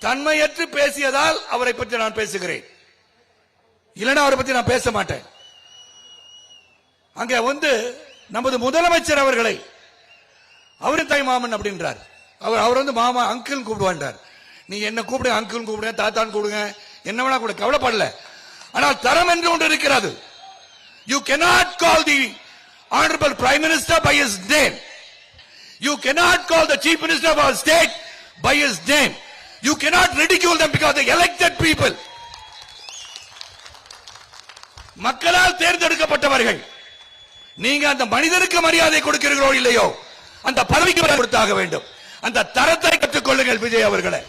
தன்மையற்று பேசியதால் அவரை பற்றி நான் பேசுகிறேன், இல்லைன்னா அவரை பற்றி நான் பேச மாட்டேன். அங்க நமது முதலமைச்சர் அவர்களை அவரு தாய் மாமன் அப்படின்றார். அவர் மாமா அங்கிள் கூப்பிடுவார். நீ என்ன கூப்பிடு, அங்கிள் கூப்பிடுங்க, தாத்தான் கூப்பிடுங்க, என்ன வேணா கூட கவலைப்படல. ஆனால் தரம் என்று ஒன்று இருக்கிறது. You cannot call the honorable prime minister by his name. You cannot call the chief minister of our state by his name. You cannot ridicule them because they elected people. மக்களால் தேர்ந்தெடுக்கப்பட்டவர்கள். நீங்க அந்த மனிதருக்கு மரியாதை கொடுக்கிறீர்களோ இல்லையோ, அந்த பதவிக்கு கொடுத்தாக வேண்டும். அந்த தரத்தை கற்றுக்கொள்ளுங்கள் விஜய் அவர்களே.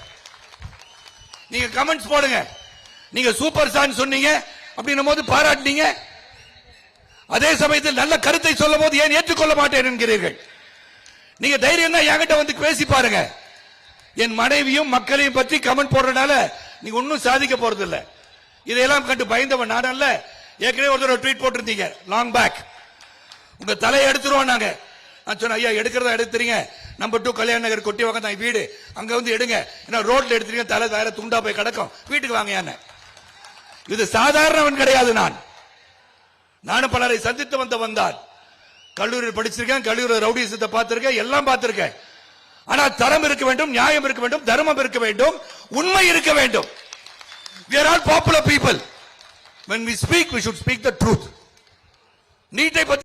நீங்க கமெண்ட்ஸ் போடுங்க. நீங்க சூப்பர் ஸ்டார் சொன்னீங்க அப்படின்னும் போது பாராட்டினீங்க, அதே சமயத்தில் நல்ல கருத்தை சொல்லும் போது ஏன் ஏற்றுக்கொள்ள மாட்டேன் என்கிறீர்கள். நீங்க தைரியம் தான் என்கிட்ட பேசி பாருங்க. என் மனைவியும் மக்களையும் பற்றி கமெண்ட் போடுறதுனால நீங்க ஒன்னும் சாதிக்க போறது இல்ல. இதையெல்லாம் கண்டு பயந்தவன் நான் அல்ல. ஏற்கனவே ஒரு ட்வீட் போட்டிருந்தீங்க லாங் பேக், உங்க தலையை எடுத்துருவோம் நாங்க. நான் சொன்ன ஐயா எடுக்கிறதா எடுத்துறீங்க, நம்பர் 2 கல்யாண நகர் கொட்டி வாங்க தான் வீடு, அங்க எடுங்க, ஏன்னா ரோட்ல எடுத்துறீங்க, தலை வேற துண்டா போய் கிடக்கும், வீட்டுக்கு வாங்க. என்ன இது சாதாரணவன் கிடையாது. நானும் பலரை சந்தித்து வந்தான். கல்லூரியில் படிச்சிருக்கேன், கல்லூரியில் ரவுடிசத்தை பார்த்திருக்கேன், எல்லாம் பார்த்திருக்கேன். ஆனால் தரம் இருக்க வேண்டும், நியாயம் இருக்க வேண்டும், தர்மம் இருக்க வேண்டும், உண்மை இருக்க வேண்டும். We are all popular people. When we speak, we should speak the truth. நீட்டை பத்தி